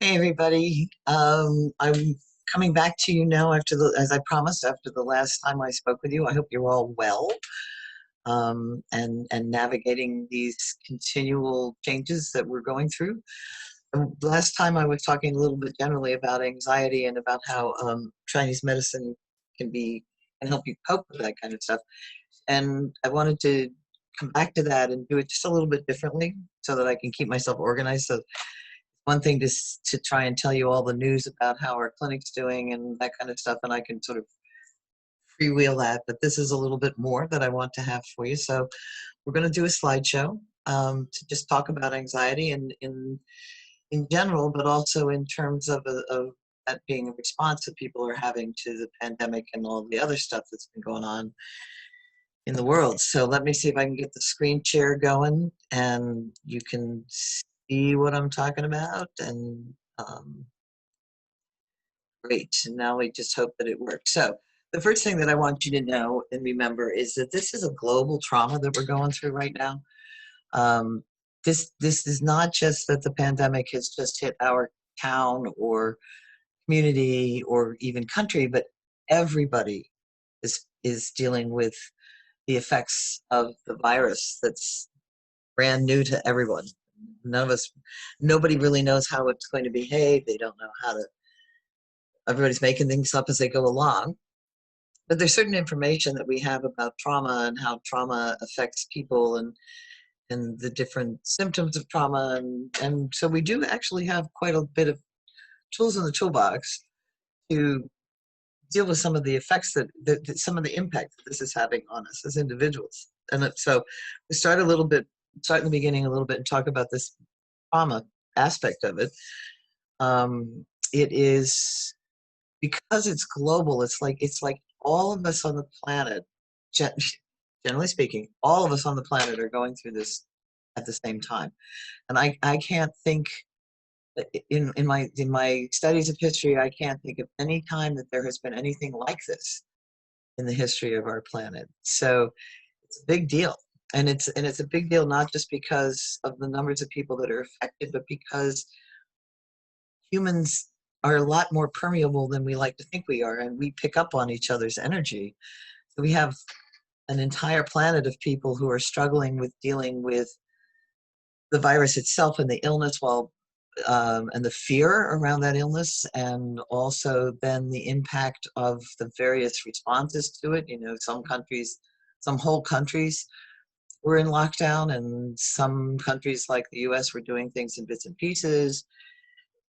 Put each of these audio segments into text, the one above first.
Hey everybody. I'm coming back to you now as I promised, after the last time I spoke with you. I hope you're all well, and navigating these continual changes that we're going through. Last time I was talking a little bit generally about anxiety and about how Chinese medicine can help you cope with that kind of stuff. And I wanted to come back to that and do it just a little bit differently so that I can keep myself organized. So one thing to try and tell you all the news about how our clinic's doing and that kind of stuff, and I can sort of freewheel that. But this is a little bit more that I want to have for you. So we're going to do a slideshow to just talk about anxiety and in general, but also in terms of that being a response that people are having to the pandemic and all the other stuff that's been going on in the world. So let me see if I can get the screen share going and you can see what I'm talking about. And great. And now we just hope that it works. So the first thing that I want you to know and remember is that this is a global trauma that we're going through right now. Um, this is not just that the pandemic has just hit our town or community or even country, but everybody is dealing with the effects of the virus that's brand new to everyone. Nobody really knows how it's going to behave. They don't know how to, everybody's making things up as they go along. But there's certain information that we have about trauma and how trauma affects people and the different symptoms of trauma. And so we do actually have quite a bit of tools in the toolbox to deal with some of the effects that some of the impact that this is having on us as individuals. And so we start in the beginning a little bit and talk about this trauma aspect of it. It is because it's global. It's like all of us on the planet, generally speaking, all of us on the planet are going through this at the same time. And I can't think in my studies of history, I can't think of any time that there has been anything like this in the history of our planet. So it's a big deal. And it's a big deal not just because of the numbers of people that are affected, but because humans are a lot more permeable than we like to think we are, and we pick up on each other's energy. So we have an entire planet of people who are struggling with dealing with the virus itself and the illness, and the fear around that illness, and also then the impact of the various responses to it. Some whole countries were in lockdown, and some countries like the US were doing things in bits and pieces.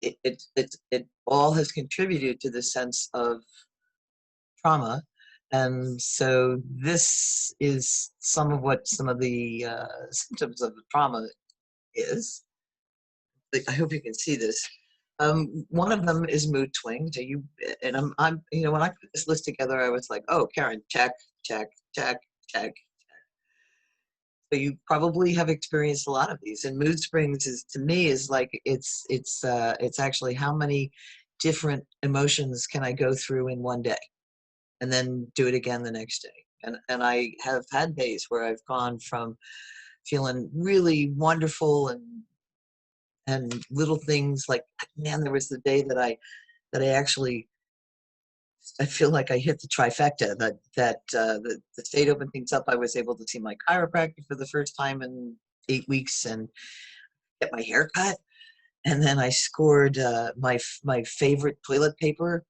It all has contributed to the sense of trauma. And so this is some of what some of the symptoms of the trauma is. I hope you can see this. One of them is mood swings. When I put this list together, I was like, oh, Karen, check, check, check, check. So you probably have experienced a lot of these. And mood springs to me is like it's actually how many different emotions can I go through in one day, and then do it again the next day. And I have had days where I've gone from feeling really wonderful and little things like, man, there was the day that I actually, I feel like I hit the trifecta, the state opened things up. I was able to see my chiropractor for the first time in 8 weeks and get my hair cut. And then I scored my favorite toilet paper,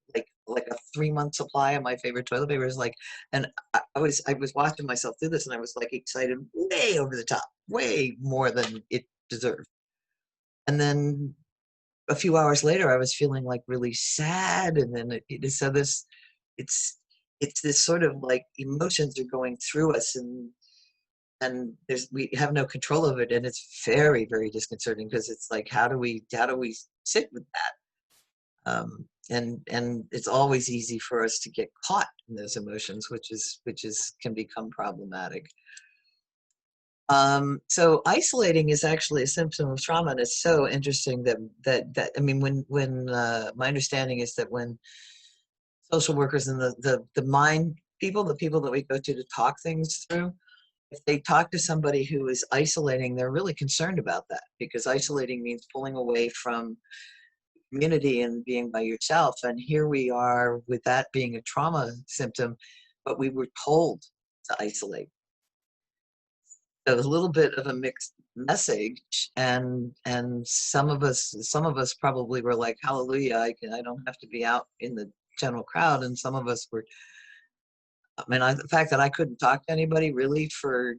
like a 3 month supply of my favorite toilet paper. Is like, and I was watching myself do this, and I was like excited, way over the top, way more than it deserved. And then a few hours later, I was feeling like really sad, and then so it's it's this sort of like emotions are going through us, and we have no control of it, and it's very, very disconcerting because it's like, how do we sit with that? And it's always easy for us to get caught in those emotions, which is can become problematic. So isolating is actually a symptom of trauma, and it's so interesting that I mean, when my understanding is that when social workers and the mind people, the people that we go to talk things through, if they talk to somebody who is isolating, they're really concerned about that, because isolating means pulling away from community and being by yourself. And here we are with that being a trauma symptom, but we were told to isolate. So it was a little bit of a mixed message, and some of us probably were like, hallelujah, I don't have to be out in the general crowd. And some of us were, I mean, the fact that I couldn't talk to anybody really for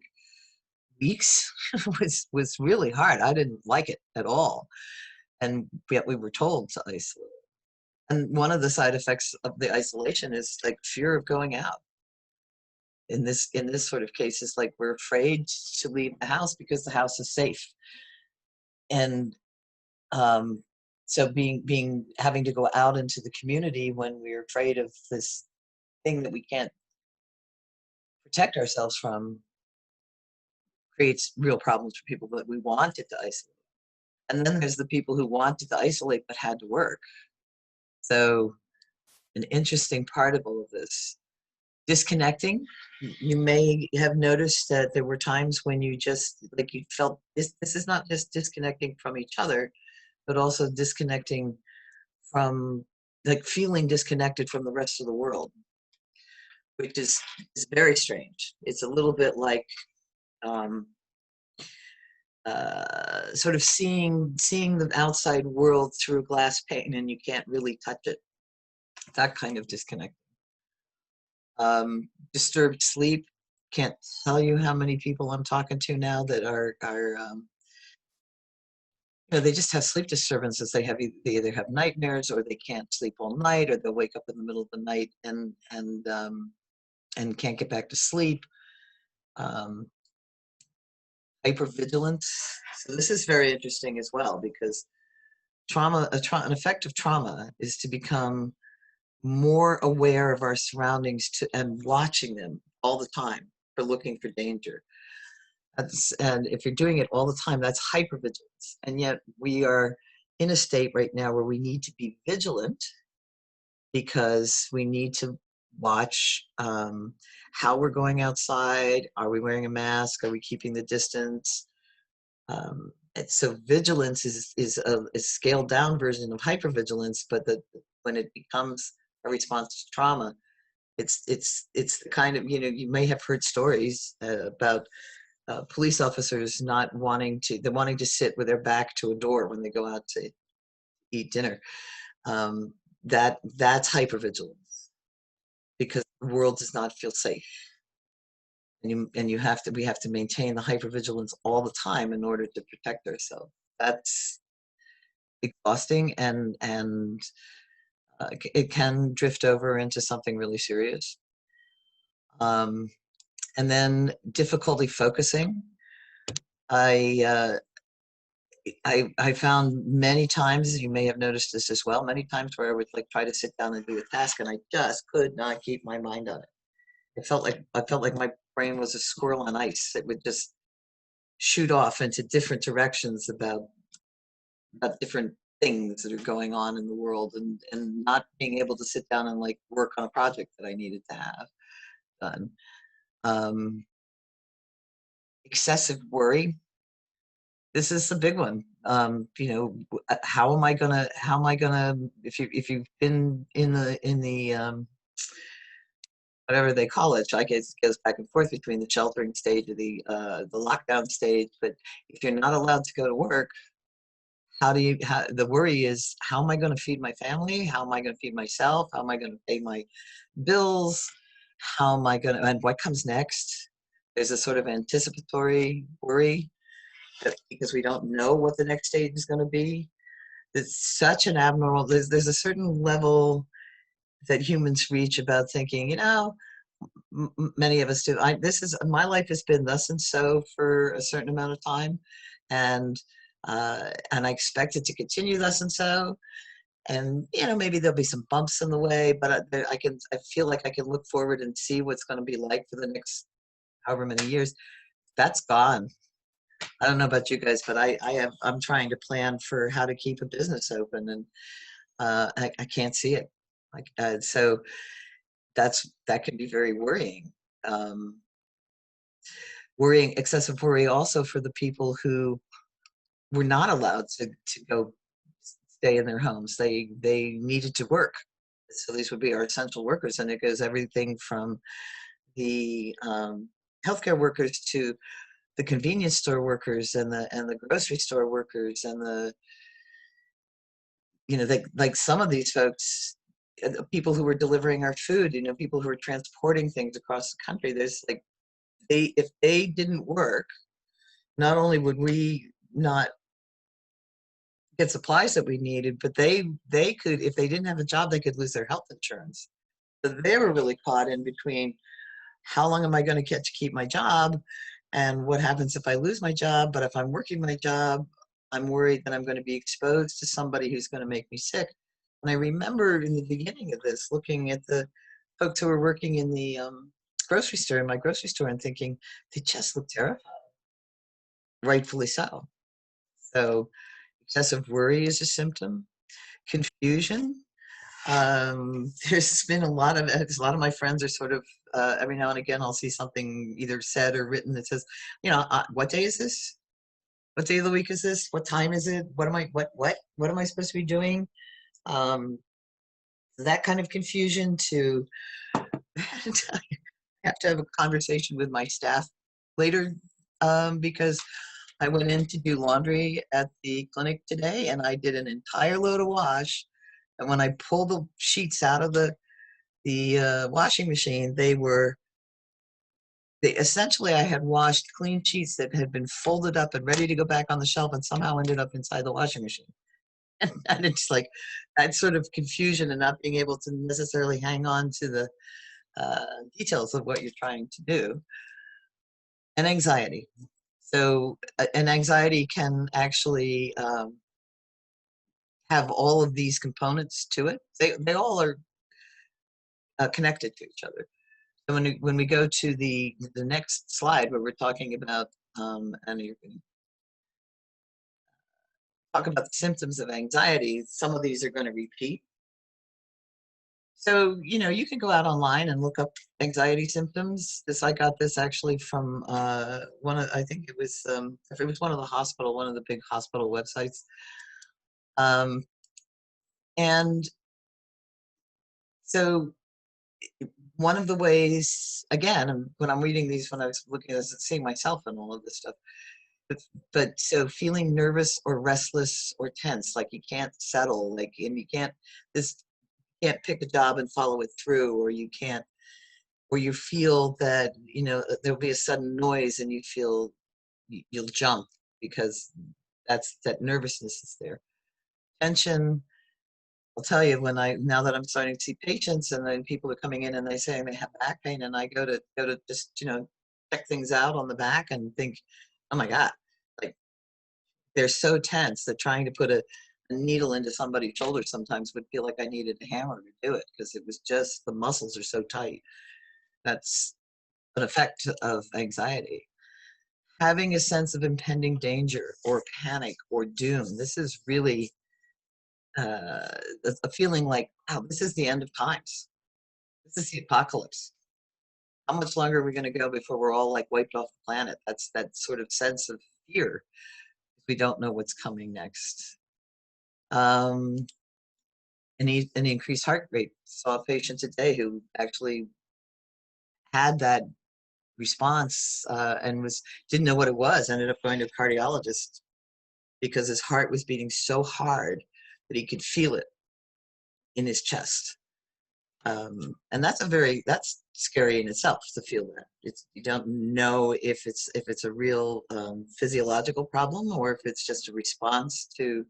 weeks was really hard. I didn't like it at all, and yet we were told to isolate. And one of the side effects of the isolation is like fear of going out. In this sort of case, is like we're afraid to leave the house because the house is safe. And um, so being having to go out into the community when we're afraid of this thing that we can't protect ourselves from creates real problems for people that we wanted to isolate. And then there's the people who wanted to isolate but had to work. So an interesting part of all of this. Disconnecting. You may have noticed that there were times when you just like you felt this is not just disconnecting from each other, but also disconnecting from like feeling disconnected from the rest of the world, which is very strange. It's a little bit like um, sort of seeing the outside world through a glass pane and you can't really touch it. That kind of disconnect. Disturbed sleep. Can't tell you how many people I'm talking to now that are they just have sleep disturbances. They either have nightmares or they can't sleep all night, or they'll wake up in the middle of the night and can't get back to sleep. Um, Hypervigilance. So this is very interesting as well, because an effect of trauma is to become more aware of our surroundings and watching them all the time for looking for danger. And if you're doing it all the time, that's hypervigilance. And yet we are in a state right now where we need to be vigilant because we need to watch how we're going outside. Are we wearing a mask? Are we keeping the distance? And so vigilance is a scaled down version of hypervigilance, but when it becomes a response to trauma, it's the kind of, you may have heard stories about police officers not they're wanting to sit with their back to a door when they go out to eat dinner. Um, that's hypervigilance because the world does not feel safe. And we have to maintain the hypervigilance all the time in order to protect ourselves. That's exhausting, and it can drift over into something really serious. Um, and then difficulty focusing. I I found many times, you may have noticed this as well, many times where I would like try to sit down and do a task and I just could not keep my mind on it. I felt like my brain was a squirrel on ice. It would just shoot off into different directions about different things that are going on in the world, and not being able to sit down and like work on a project that I needed to have done. Um, Excessive worry. This is a big one. How am I gonna, if you've been in the whatever they call it, I guess it goes back and forth between the sheltering stage or the lockdown stage. But if you're not allowed to go to work, the worry is, how am I going to feed my family? How am I going to feed myself? How am I going to pay my bills? How am I going to, and what comes next? There's a sort of anticipatory worry because we don't know what the next stage is going to be. It's such an abnormal, there's a certain level that humans reach about thinking, many of us do. My life has been thus and so for a certain amount of time, and I expect it to continue thus and so. And maybe there'll be some bumps in the way, but I feel like I can look forward and see what's going to be like for the next however many years. That's gone. I don't know about you guys, but I'm trying to plan for how to keep a business open, and I can't see it. So that can be very worrying. Um, Excessive worry also for the people who were not allowed to go stay in their homes. They needed to work. So these would be our essential workers, and it goes everything from the healthcare workers to the convenience store workers and the grocery store workers and the like some of these folks, people who were delivering our food, people who were transporting things across the country. There's like if they didn't work, not only would we not get supplies that we needed, but they could, if they didn't have a job, they could lose their health insurance. So they were really caught in between, how long am I going to get to keep my job, and what happens if I lose my job? But if I'm working my job, I'm worried that I'm going to be exposed to somebody who's going to make me sick. And I remember in the beginning of this, looking at the folks who were working in the grocery store, in my grocery store, and thinking, they just look terrified, rightfully so. So excessive worry is a symptom. Confusion. There's been a lot of my friends are sort of, every now and again, I'll see something either said or written that says, what day is this? What day of the week is this? What time is it? What am I supposed to be doing? Um, that kind of confusion to I have to have a conversation with my staff later, because I went in to do laundry at the clinic today, and I did an entire load of wash. And when I pulled the sheets out of the washing machine, they essentially, I had washed clean sheets that had been folded up and ready to go back on the shelf, and somehow ended up inside the washing machine. And it's like that sort of confusion and not being able to necessarily hang on to the details of what you're trying to do. And anxiety. So, an anxiety can actually have all of these components to it. They all are connected to each other. So when we go to the next slide, where we're talking about and you can talk about the symptoms of anxiety, some of these are going to repeat. So you can go out online and look up anxiety symptoms. I got this actually from I think it was if it was one of the big hospital websites. And so one of the ways, again, when I'm reading these, when I was looking at this, seeing myself in all of this stuff, but so feeling nervous or restless or tense, like you can't settle, like, and you can't pick a job and follow it through, or you can't, or you feel that there'll be a sudden noise and you'll jump because that nervousness is there. Tension. I'll tell you, now that I'm starting to see patients, and then people are coming in and they say they have back pain, and I go to just check things out on the back and think, oh my God, like, they're so tense that trying to put a needle into somebody's shoulder sometimes would feel like I needed a hammer to do it, because it was just, the muscles are so tight. That's an effect of anxiety. Having a sense of impending danger or panic or doom. This is really a feeling like, wow, this is the end of times. This is the apocalypse. How much longer are we going to go before we're all like wiped off the planet? That's that sort of sense of fear. We don't know what's coming next. An increased heart rate. Saw a patient today who actually had that response and didn't know what it was. Ended up going to a cardiologist because his heart was beating so hard that he could feel it in his chest. And that's scary in itself, to feel that. You don't know if it's a real physiological problem, or if it's just a response to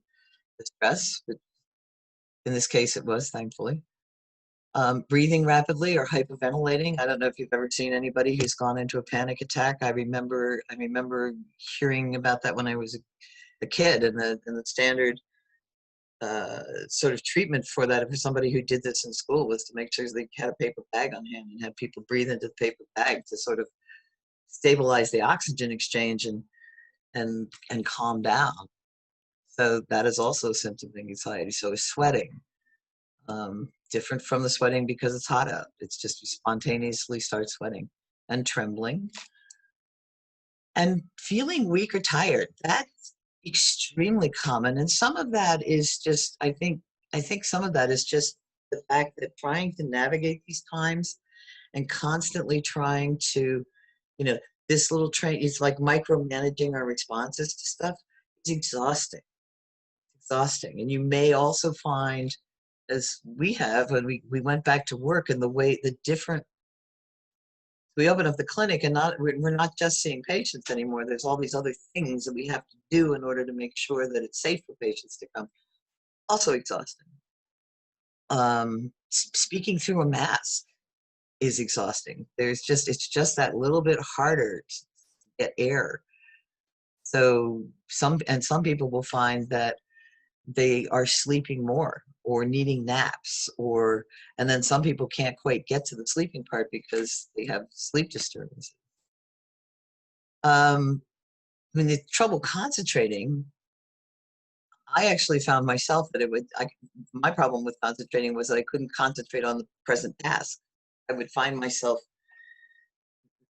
the stress. But in this case, it was, thankfully. Breathing rapidly or hyperventilating. I don't know if you've ever seen anybody who's gone into a panic attack. I remember hearing about that when I was a kid, and the standard sort of treatment for that for somebody who did this in school was to make sure they had a paper bag on hand and have people breathe into the paper bag to sort of stabilize the oxygen exchange and calm down. So that is also a symptom of anxiety. So is sweating. Different from the sweating because it's hot out. It's just you spontaneously start sweating. And trembling. And feeling weak or tired. extremely common. And some of that is just, I think some of that is just the fact that trying to navigate these times and constantly trying to, you know, this little train is like micromanaging our responses to stuff. It's exhausting, exhausting. And you may also find, as we have when we went back to work, and the way the different, we open up the clinic and we're not just seeing patients anymore. There's all these other things that we have to do in order to make sure that it's safe for patients to come. Also exhausting. Speaking through a mask is exhausting. It's just that little bit harder to get air. So some people will find that they are sleeping more or needing naps, and then some people can't quite get to the sleeping part because they have sleep disturbances. When the trouble concentrating, I actually found myself that my problem with concentrating was that I couldn't concentrate on the present task. I would find myself,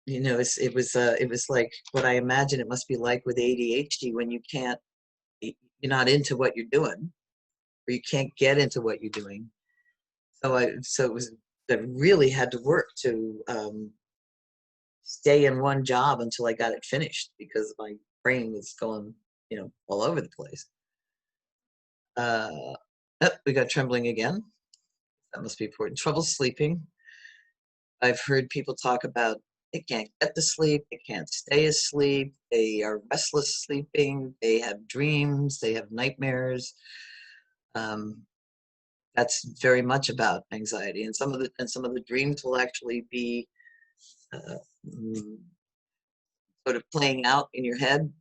it was like what I imagine it must be like with ADHD when you're not into what you're doing, or you can't get into what you're doing. So it was, I really had to work to stay in one job until I got it finished because my brain was going, all over the place. Oh, we got trembling again. That must be important. Trouble sleeping. I've heard people talk about they can't get to sleep, they can't stay asleep, they are restless sleeping, they have dreams, they have nightmares. Um, that's very much about anxiety, and some of the dreams will actually be uh, mm, sort of playing out in your head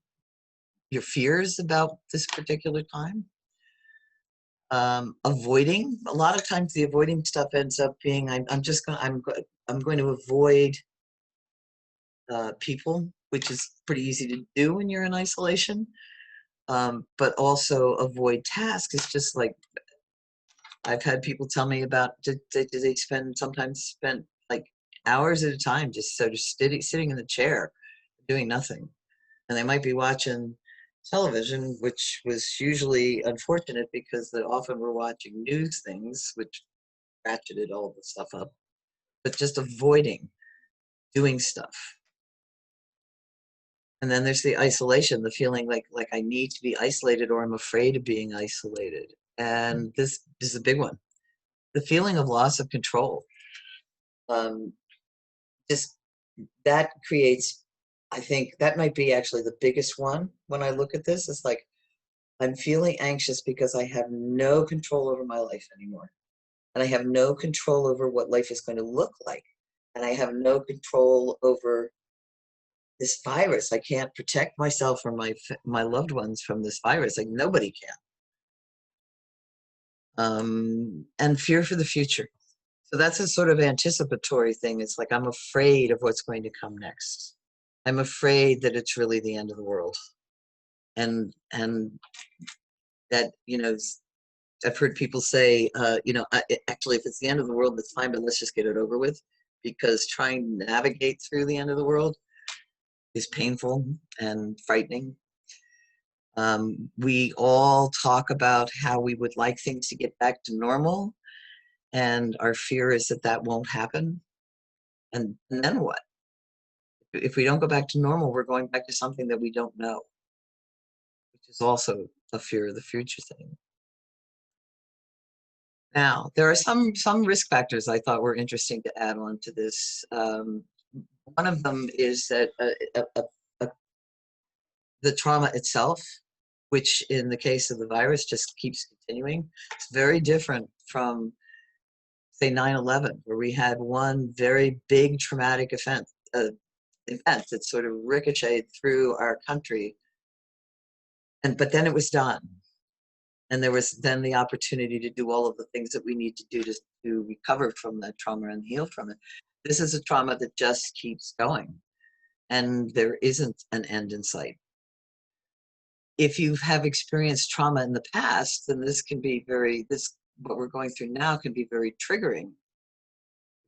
your fears about this particular time. Avoiding, a lot of times the avoiding stuff ends up being I'm going to avoid people, which is pretty easy to do when you're in isolation. But also avoid tasks. It's just like I've had people tell me about, they sometimes spend like hours at a time just sort of sitting in the chair doing nothing, and they might be watching television, which was usually unfortunate because they often were watching news things, which ratcheted all the stuff up. But just avoiding doing stuff. And then there's the isolation, the feeling like I need to be isolated or I'm afraid of being isolated. And this is a big one. The feeling of loss of control. Um, just that creates, I think that might be actually the biggest one when I look at this. It's like I'm feeling anxious because I have no control over my life anymore. And I have no control over what life is going to look like. And I have no control over this virus. I can't protect myself or my loved ones from this virus. Like nobody can. And fear for the future. So that's a sort of anticipatory thing. It's like I'm afraid of what's going to come next. I'm afraid that it's really the end of the world, and that I've heard people say, actually, if it's the end of the world, that's fine, but let's just get it over with, because trying to navigate through the end of the world is painful and frightening. We all talk about how we would like things to get back to normal, and our fear is that that won't happen. And then what? If we don't go back to normal, we're going back to something that we don't know, which is also a fear of the future thing. Now, there are some risk factors I thought were interesting to add on to this. One of them is that uh, the trauma itself, which in the case of the virus just keeps continuing, it's very different from, say, 9/11, where we had one very big traumatic event that sort of ricocheted through our country, but then it was done. And there was then the opportunity to do all of the things that we need to do to recover from that trauma and heal from it. This is a trauma that just keeps going, and there isn't an end in sight. If you have experienced trauma in the past, then what we're going through now can be very triggering.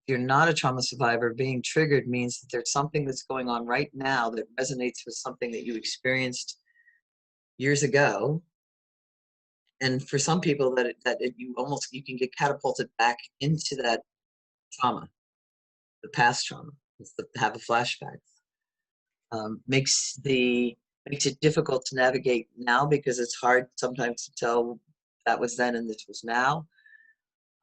If you're not a trauma survivor, being triggered means that there's something that's going on right now that resonates with something that you experienced years ago. And for some people you can get catapulted back into that trauma, the past trauma, have a flashback. Makes it difficult to navigate now because it's hard sometimes to tell that was then and this was now,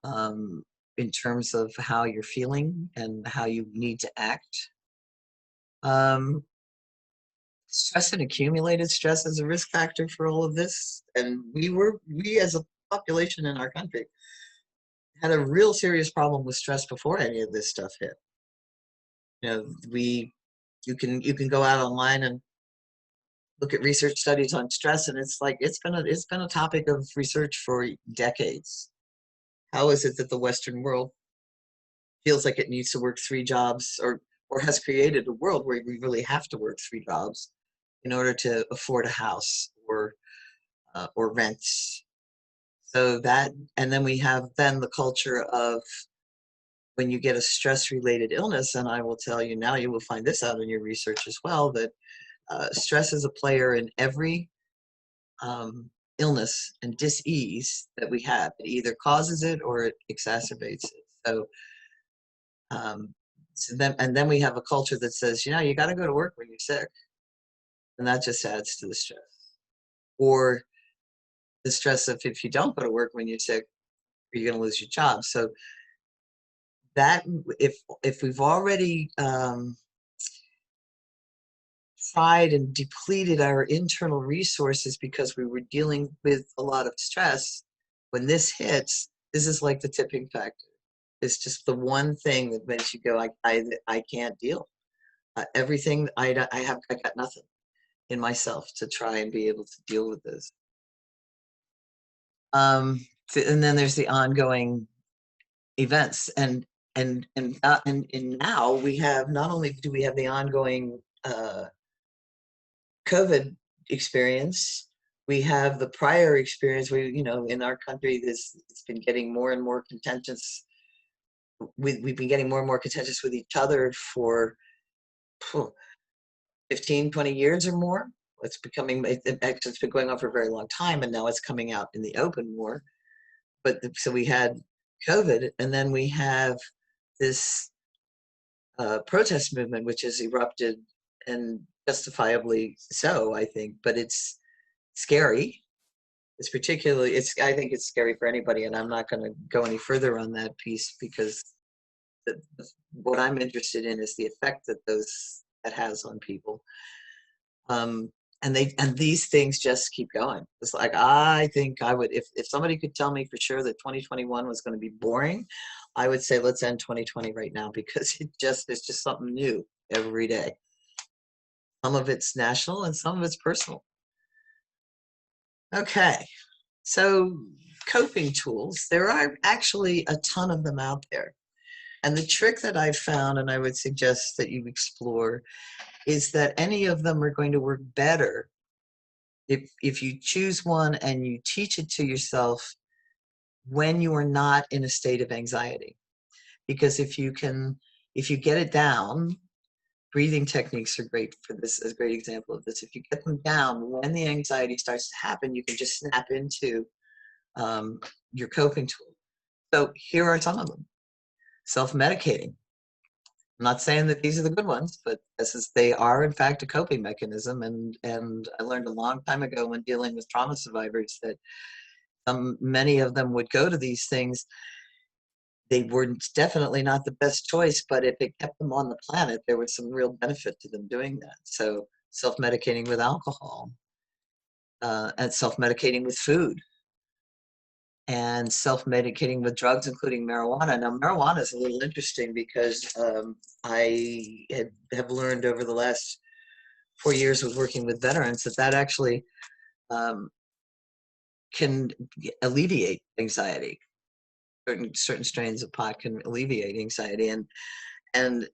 um, in terms of how you're feeling and how you need to act. Um, Stress and accumulated stress is a risk factor for all of this, and we as a population in our country had a real serious problem with stress before any of this stuff hit. You know, we you can go out online and look at research studies on stress, and it's like it's been a topic of research for decades. How is it that the Western world feels like it needs to work three jobs, or has created a world where we really have to work three jobs in order to afford a house or rent? So that, and then we have then the culture of when you get a stress related illness, and I will tell you now, you will find this out in your research as well, that stress is a player in every um, illness and dis-ease that we have. It either causes it or it exacerbates it. Um, and then we have a culture that says, you know, you got to go to work when you're sick, and that just adds to the stress. Or the stress of if you don't go to work when you're sick, you're going to lose your job. So that if we've already tried and depleted our internal resources because we were dealing with a lot of stress, when this hits, this is like the tipping factor. It's just the one thing that makes you go, I can't deal. Everything I got nothing in myself to try and be able to deal with this. And then there's the ongoing events, and now we have, not only do we have the ongoing COVID experience, we have the prior experience. You know, in our country, it's been getting more and more contentious. We've been getting more and more contentious with each other for 15, 20 years or more. It's been going on for a very long time, and now it's coming out in the open more. So we had COVID, and then we have this protest movement, which has erupted, and justifiably so, I think. But it's scary. I think it's scary for anybody, and I'm not going to go any further on that piece because what I'm interested in is the effect that has on people. And these things just keep going. It's like, I think I would, if somebody could tell me for sure that 2021 was going to be boring, I would say let's end 2020 right now, because it's just something new every day. Some of it's national and some of it's personal. Okay, so coping tools, there are actually a ton of them out there. And the trick that I've found, and I would suggest that you explore, is that any of them are going to work better if you choose one and you teach it to yourself when you are not in a state of anxiety. Because if you get it down, breathing techniques are great for this, as a great example of this. If you get them down when the anxiety starts to happen, you can just snap into your coping tool. So here are some of them. Self-medicating. I'm not saying that these are the good ones, but they are in fact a coping mechanism. And I learned a long time ago when dealing with trauma survivors that many of them would go to these things. They were definitely not the best choice, but if it kept them on the planet, there was some real benefit to them doing that. So self-medicating with alcohol, and self-medicating with food, and self-medicating with drugs, including marijuana. Now, marijuana is a little interesting because I have learned over the last 4 years of working with veterans that actually can alleviate anxiety. Certain strains of pot can alleviate anxiety, and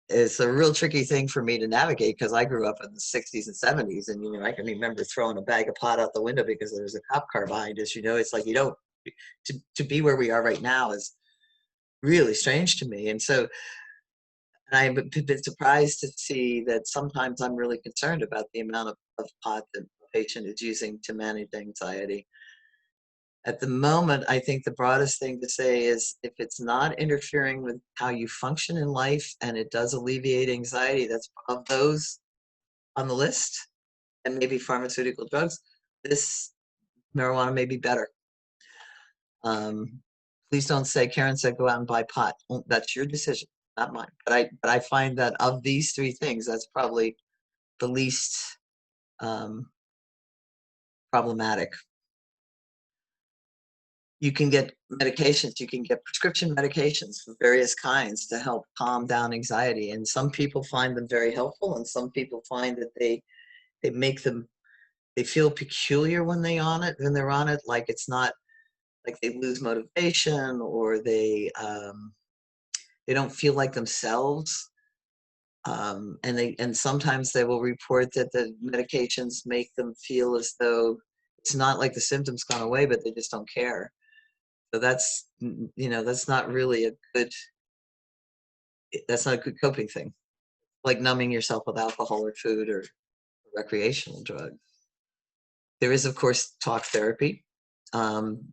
it's a real tricky thing for me to navigate because I grew up in the 60s and 70s, and I can remember throwing a bag of pot out the window because there was a cop car behind us. It's like, to be where we are right now is really strange to me. And so, and I've been surprised to see that sometimes I'm really concerned about the amount of pot that patient is using to manage anxiety. At the moment, I think the broadest thing to say is if it's not interfering with how you function in life and it does alleviate anxiety, that's of those on the list, and maybe pharmaceutical drugs, this marijuana may be better. Please don't say, Karen said, go out and buy pot. Well, that's your decision, not mine. But I find that of these three things, that's probably the least problematic. You can get medications, you can get prescription medications of various kinds to help calm down anxiety. And some people find them very helpful, and some people find that they make them, they feel peculiar when they're on it, like it's not, like they lose motivation, or they don't feel like themselves. And sometimes they will report that the medications make them feel as though it's not like the symptoms gone away, but they just don't care. So that's, that's not really that's not a good coping thing. Like numbing yourself with alcohol or food or recreational drugs. There is, of course, talk therapy.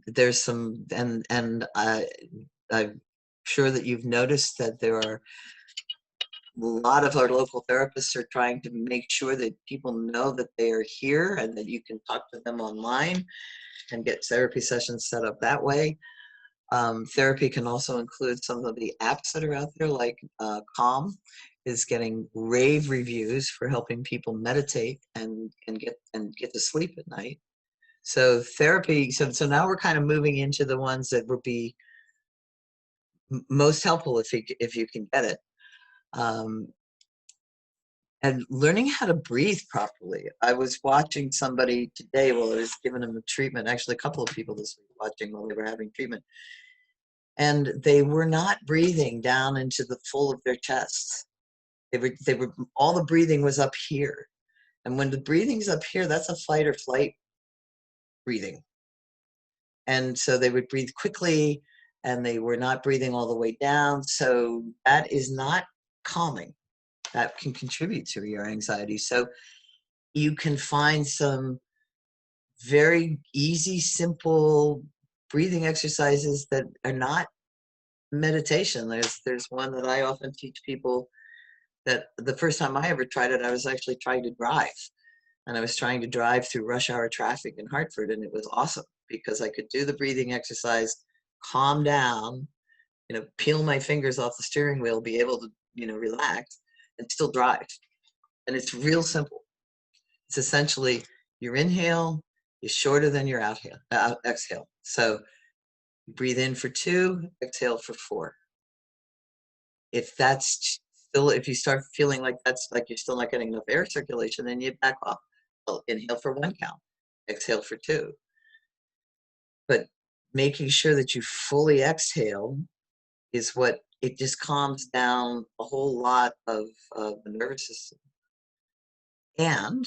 There's some, and I'm sure that you've noticed that there are a lot of our local therapists are trying to make sure that people know that they are here and that you can talk to them online and get therapy sessions set up that way. Therapy can also include some of the apps that are out there, like Calm is getting rave reviews for helping people meditate and get to sleep at night. So therapy, so now we're kind of moving into the ones that would be most helpful if you can get it. And learning how to breathe properly. I was watching somebody today while I was giving them a treatment, actually a couple of people this week watching while they were having treatment. And they were not breathing down into the full of their chests. They were, all the breathing was up here. And when the breathing's up here, that's a fight or flight breathing. And so they would breathe quickly and they were not breathing all the way down. So that is not calming. That can contribute to your anxiety. So you can find some very easy, simple breathing exercises that are not meditation. There's one that I often teach people that the first time I ever tried it, I was actually trying to drive. And I was trying to drive through rush hour traffic in Hartford, and it was awesome because I could do the breathing exercise, calm down, peel my fingers off the steering wheel, be able to, relax and still drive. And it's real simple. It's essentially your inhale is shorter than your exhale. So you breathe in for 2, exhale for 4. If you start feeling like that's like you're still not getting enough air circulation, then you back off. Well, inhale for 1 count, exhale for 2. But making sure that you fully exhale is what it just calms down a whole lot of the nervous system. And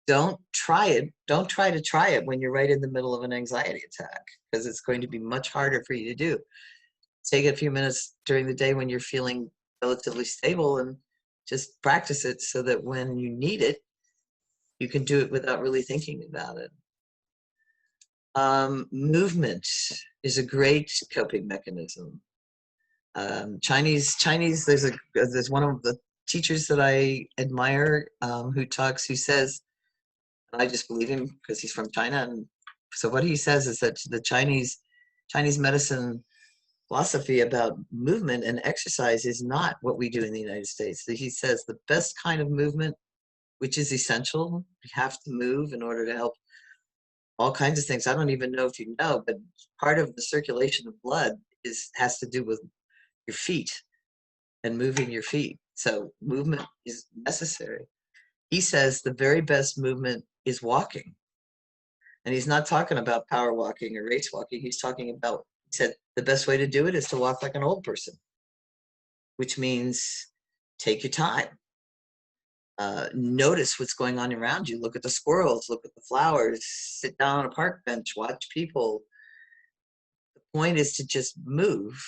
don't try to try it when you're right in the middle of an anxiety attack, because it's going to be much harder for you to do. Take a few minutes during the day when you're feeling relatively stable and just practice it so that when you need it, you can do it without really thinking about it. Movement is a great coping mechanism. Chinese, there's one of the teachers that I admire who says, and I just believe him because he's from China. And so what he says is that the Chinese medicine philosophy about movement and exercise is not what we do in the United States. He says the best kind of movement, which is essential, you have to move in order to help all kinds of things. I don't even know if you know, but part of the circulation of blood has to do with your feet and moving your feet. So movement is necessary. He says the very best movement is walking. And he's not talking about power walking or race walking. He's talking about, he said, the best way to do it is to walk like an old person, which means take your time. Notice what's going on around you. Look at the squirrels, look at the flowers, sit down on a park bench, watch people. The point is to just move.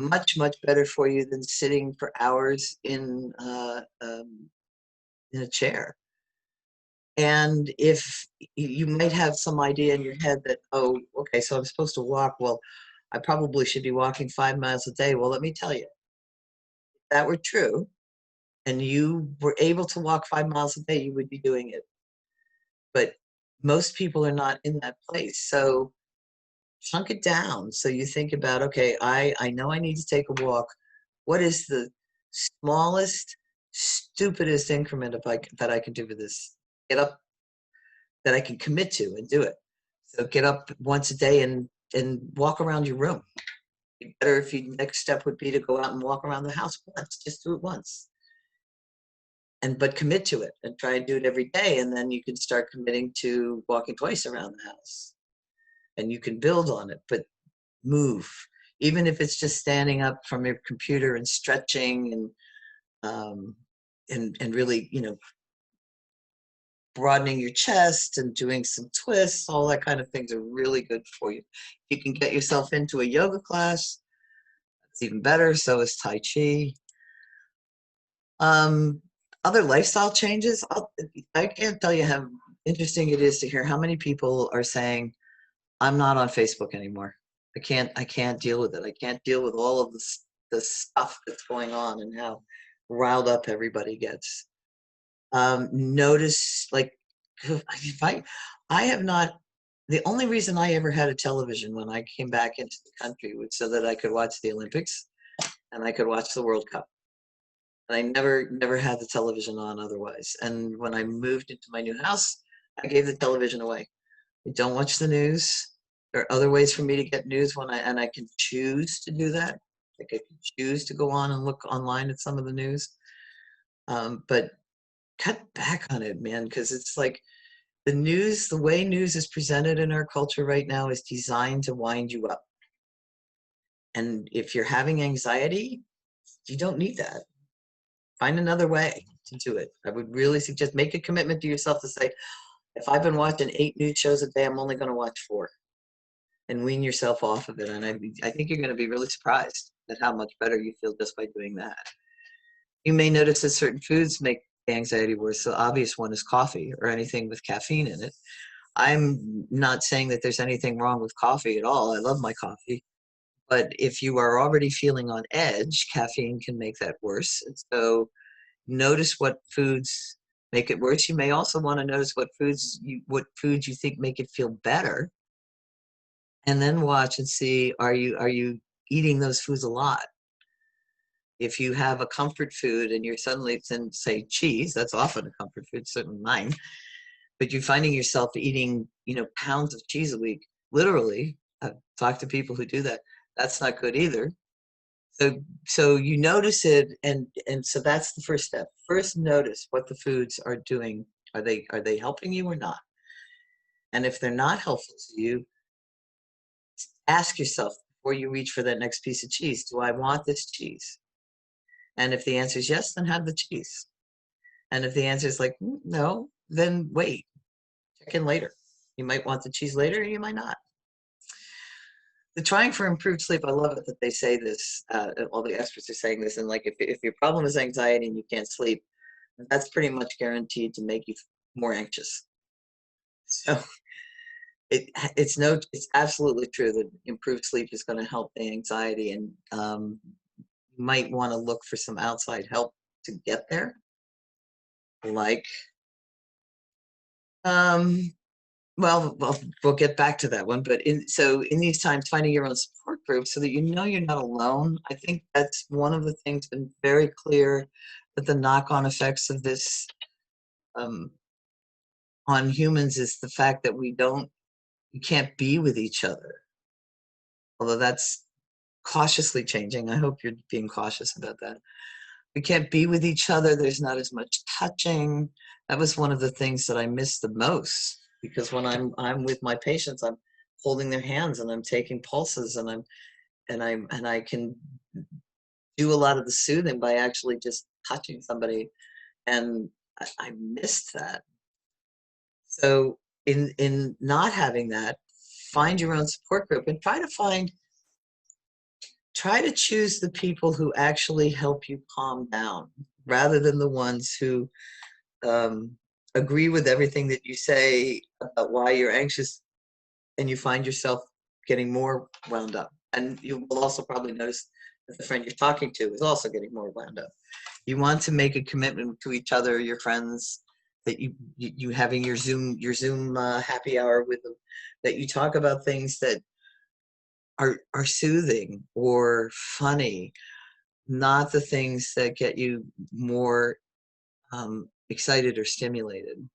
Much, much better for you than sitting for hours in a chair. And if you might have some idea in your head that, oh, okay, so I'm supposed to walk. Well, I probably should be walking 5 miles a day. Well, let me tell you, if that were true and you were able to walk 5 miles a day, you would be doing it. But most people are not in that place. So chunk it down. So you think about, okay, I know I need to take a walk. What is the smallest, stupidest increment that I can do with this? Get up, that I can commit to and do it. So get up once a day and walk around your room. Better if your next step would be to go out and walk around the house once. Just do it once. But commit to it and try and do it every day. And then you can start committing to walking twice around the house. And you can build on it, but move. Even if it's just standing up from your computer and stretching and really, broadening your chest and doing some twists, all that kind of things are really good for you. You can get yourself into a yoga class. It's even better. So is Tai Chi. Other lifestyle changes. I can't tell you how interesting it is to hear how many people are saying, I'm not on Facebook anymore. I can't deal with it. I can't deal with all of the stuff that's going on and how riled up everybody gets. Notice, like, if I have not, the only reason I ever had a television when I came back into the country was so that I could watch the Olympics and I could watch the World Cup. And I never had the television on otherwise. And when I moved into my new house, I gave the television away. I don't watch the news. There are other ways for me to get news and I can choose to do that. Like I can choose to go on and look online at some of the news. But cut back on it, man, because it's like the way news is presented in our culture right now is designed to wind you up. And if you're having anxiety, you don't need that. Find another way to do it. I would really suggest make a commitment to yourself to say, if I've been watching 8 news shows a day, I'm only going to watch 4, and wean yourself off of it. And I think you're going to be really surprised at how much better you feel just by doing that. You may notice that certain foods make anxiety worse. The obvious one is coffee or anything with caffeine in it. I'm not saying that there's anything wrong with coffee at all. I love my coffee. But if you are already feeling on edge, caffeine can make that worse. And so notice what foods make it worse. You may also want to notice what foods you think make it feel better, and then watch and see, are you eating those foods a lot? If you have a comfort food and you're suddenly, say cheese, that's often a comfort food, certainly mine, but you're finding yourself eating, pounds of cheese a week, literally. I've talked to people who do that. That's not good either. So you notice it, and so that's the first step. First, notice what the foods are doing. Are they helping you or not? And if they're not helpful to you, ask yourself before you reach for that next piece of cheese, do I want this cheese? And if the answer is yes, then have the cheese. And if the answer is like, no, then wait, check in later. You might want the cheese later, or you might not. The trying for improved sleep, I love it that they say this. All the experts are saying this. And like, if your problem is anxiety and you can't sleep, that's pretty much guaranteed to make you more anxious. So it's absolutely true that improved sleep is going to help the anxiety, and you might want to look for some outside help to get there. Like, well, we'll get back to that one. But in these times, finding your own support group so that you're not alone. I think that's one of the things been very clear, that the knock-on effects of this on humans is the fact that we can't be with each other. Although that's cautiously changing. I hope you're being cautious about that. We can't be with each other. There's not as much touching. That was one of the things that I missed the most, because when I'm with my patients, I'm holding their hands and I'm taking pulses, and I can do a lot of the soothing by actually just touching somebody, and I missed that. So in not having that, find your own support group and try to choose the people who actually help you calm down, rather than the ones who are agree with everything that you say about why you're anxious, and you find yourself getting more wound up. And you will also probably notice that the friend you're talking to is also getting more wound up. You want to make a commitment to each other, your friends, that you having your Zoom happy hour with them, that you talk about things that are soothing or funny, not the things that get you more excited or stimulated.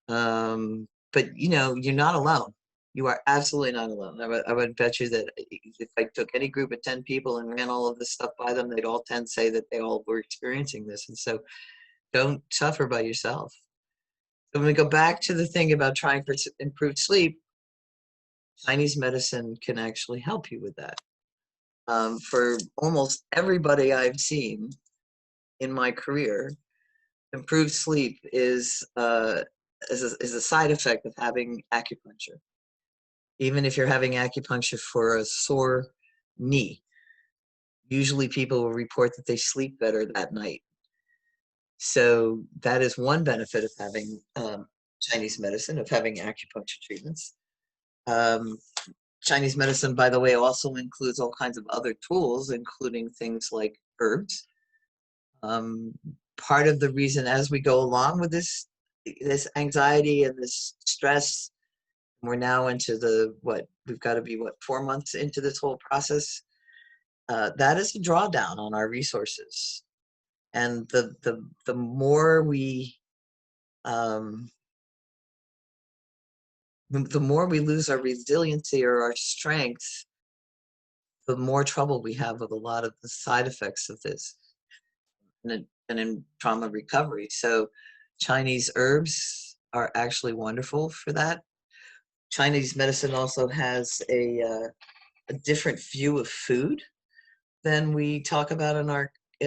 But you're not alone. You are absolutely not alone. I would bet you that if I took any group of 10 people and ran all of this stuff by them, they'd all 10 say that they all were experiencing this. And so don't suffer by yourself. So when we go back to the thing about trying for improved sleep, Chinese medicine can actually help you with that. For almost everybody I've seen in my career, improved sleep is a side effect of having acupuncture. Even if you're having acupuncture for a sore knee, usually people will report that they sleep better that night. So that is one benefit of having Chinese medicine, of having acupuncture treatments. Um, Chinese medicine, by the way, also includes all kinds of other tools, including things like herbs. Um, Part of the reason, as we go along with this anxiety and this stress, we're now into we've got to be 4 months into this whole process. That is a drawdown on our resources, and the more um, the more we lose our resiliency or our strength, the more trouble we have with a lot of the side effects of this, and in trauma recovery. So Chinese herbs are actually wonderful for that. Chinese medicine also has a different view of food than we talk about in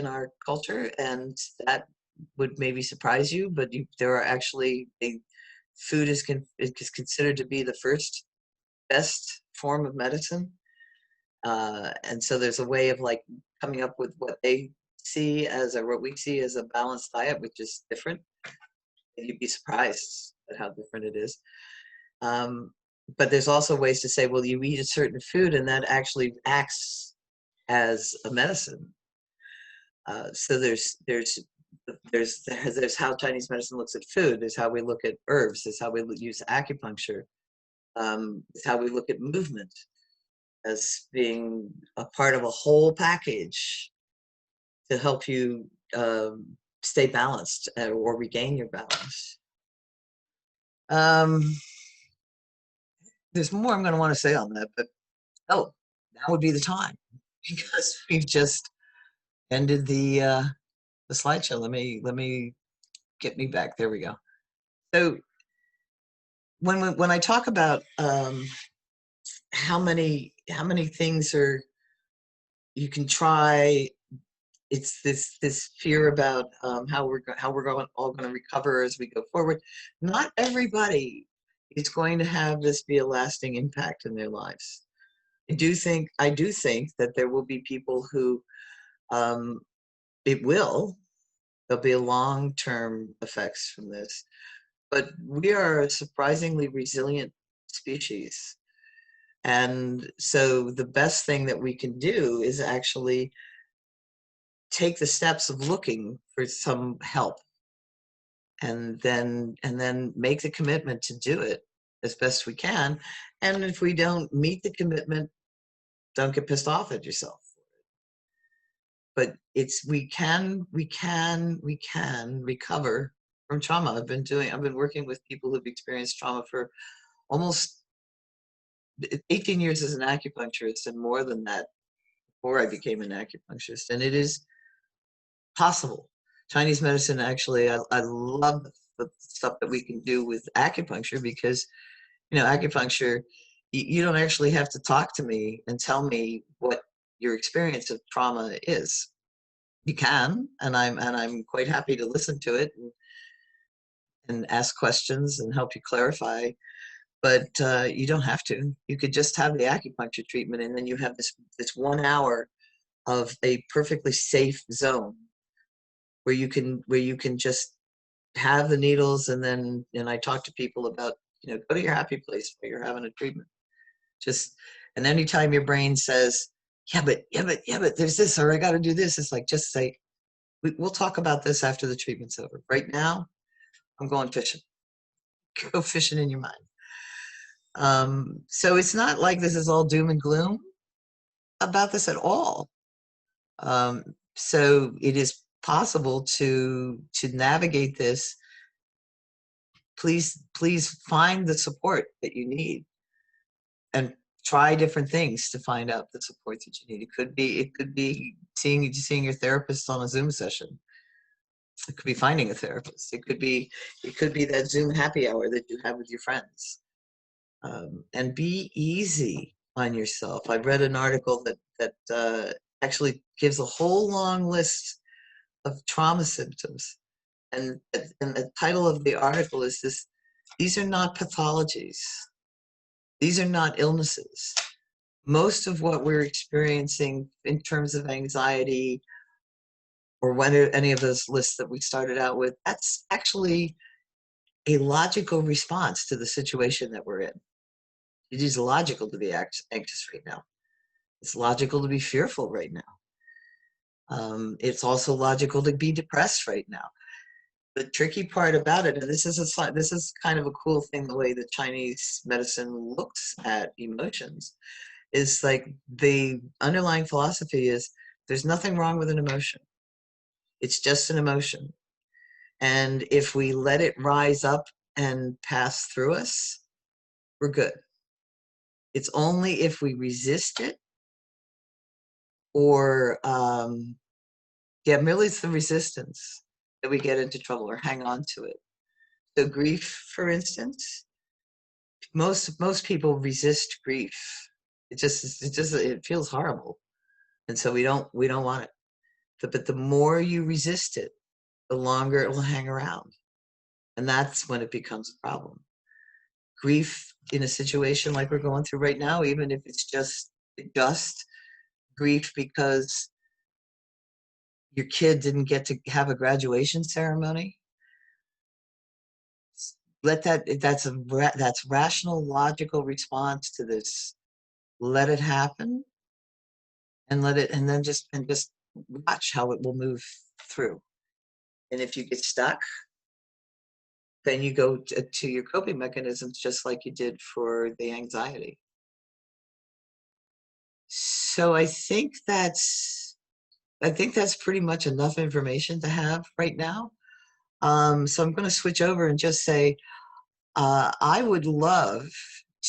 our culture, and that would maybe surprise you. But there are actually food is considered to be the first best form of medicine, and so there's a way of like coming up with what they see as what we see as a balanced diet, which is different. And you'd be surprised at how different it is. But there's also ways to say, well, you eat a certain food and that actually acts as a medicine. So there's how Chinese medicine looks at food. There's how we look at herbs. There's how we use acupuncture. There's how we look at movement as being a part of a whole package to help you stay balanced or regain your balance. There's more I'm going to want to say on that, but now would be the time, because we've just ended the slideshow. Let me get me back. There we go. So when I talk about how many things you can try, it's this fear about how we're all going to recover as we go forward. Not everybody is going to have this be a lasting impact in their lives. I do think that there will be people who there'll be long-term effects from this, but we are a surprisingly resilient species. And so the best thing that we can do is actually take the steps of looking for some help, and then make the commitment to do it as best we can. And if we don't meet the commitment, don't get pissed off at yourself. But we can recover from trauma. I've been working with people who've experienced trauma for almost 18 years as an acupuncturist, and more than that before I became an acupuncturist. And it is possible. Chinese medicine, actually, I love the stuff that we can do with acupuncture, because acupuncture, you don't actually have to talk to me and tell me what your experience of trauma is. You can, and I'm quite happy to listen to it and ask questions and help you clarify. But you don't have to. You could just have the acupuncture treatment, and then you have this 1 hour of a perfectly safe zone where you can just have the needles, and I talk to people about, go to your happy place while you're having a treatment. Just, and anytime your brain says, yeah, but there's this, or I got to do this, it's like, just say, we'll talk about this after the treatment's over. Right now, I'm going fishing. Go fishing in your mind. So it's not like this is all doom and gloom about this at all. So it is possible to navigate this. Please find the support that you need, and try different things to find out the support that you need. It could be seeing your therapist on a Zoom session. It could be finding a therapist. It could be that Zoom happy hour that you have with your friends. And be easy on yourself. I read an article that actually gives a whole long list of trauma symptoms, and the title of the article is this: these are not pathologies. These are not illnesses. Most of what we're experiencing in terms of anxiety, or any of those lists that we started out with, that's actually a logical response to the situation that we're in. It is logical to be anxious right now. It's logical to be fearful right now. It's also logical to be depressed right now. The tricky part about it, and this is kind of a cool thing, the way the Chinese medicine looks at emotions, is like the underlying philosophy is there's nothing wrong with an emotion. It's just an emotion. And if we let it rise up and pass through us, we're good. It's only if we resist it, or merely it's the resistance that we get into trouble or hang on to it. So grief, for instance, most people resist grief. It feels horrible, and so we don't want it. But the more you resist it, the longer it will hang around, and that's when it becomes a problem. Grief in a situation like we're going through right now, even if it's just grief because your kid didn't get to have a graduation ceremony, that's rational, logical response to this. Let it happen, and just watch how it will move through. And if you get stuck, then you go to your coping mechanisms, just like you did for the anxiety. So I think that's pretty much enough information to have right now. So I'm going to switch over and just say, I would love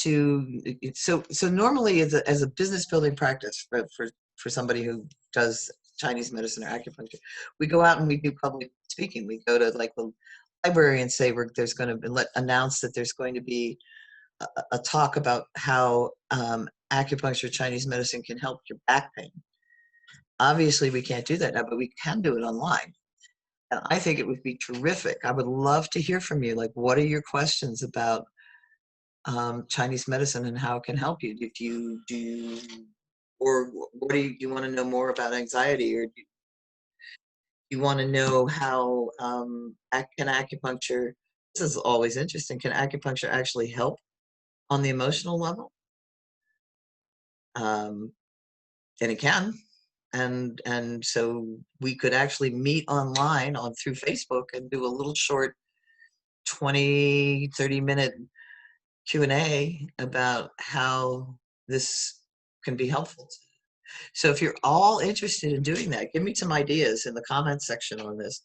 to. So normally, as a business building practice for somebody who does Chinese medicine or acupuncture, we go out and we do public speaking. We go to like the library and say there's going to announce that there's going to be a talk about how acupuncture, Chinese medicine, can help your back pain. Obviously, we can't do that now, but we can do it online. And I think it would be terrific. I would love to hear from you. Like, what are your questions about Chinese medicine and how it can help you? Or what do you want to know more about anxiety, or do you want to know how can acupuncture? This is always interesting. Can acupuncture actually help on the emotional level? And it can. And so we could actually meet online through Facebook and do a little short 20-30 minute Q&A about how this can be helpful. So if you're all interested in doing that, give me some ideas in the comments section on this.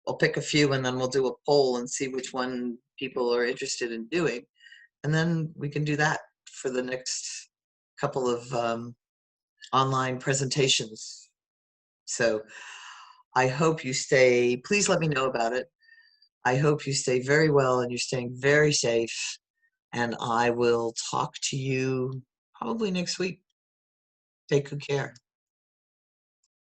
I'll pick a few, and then we'll do a poll and see which one people are interested in doing. And then we can do that for the next couple of online presentations. So I hope you please let me know about it. I hope you stay very well and you're staying very safe. And I will talk to you probably next week. Take good care.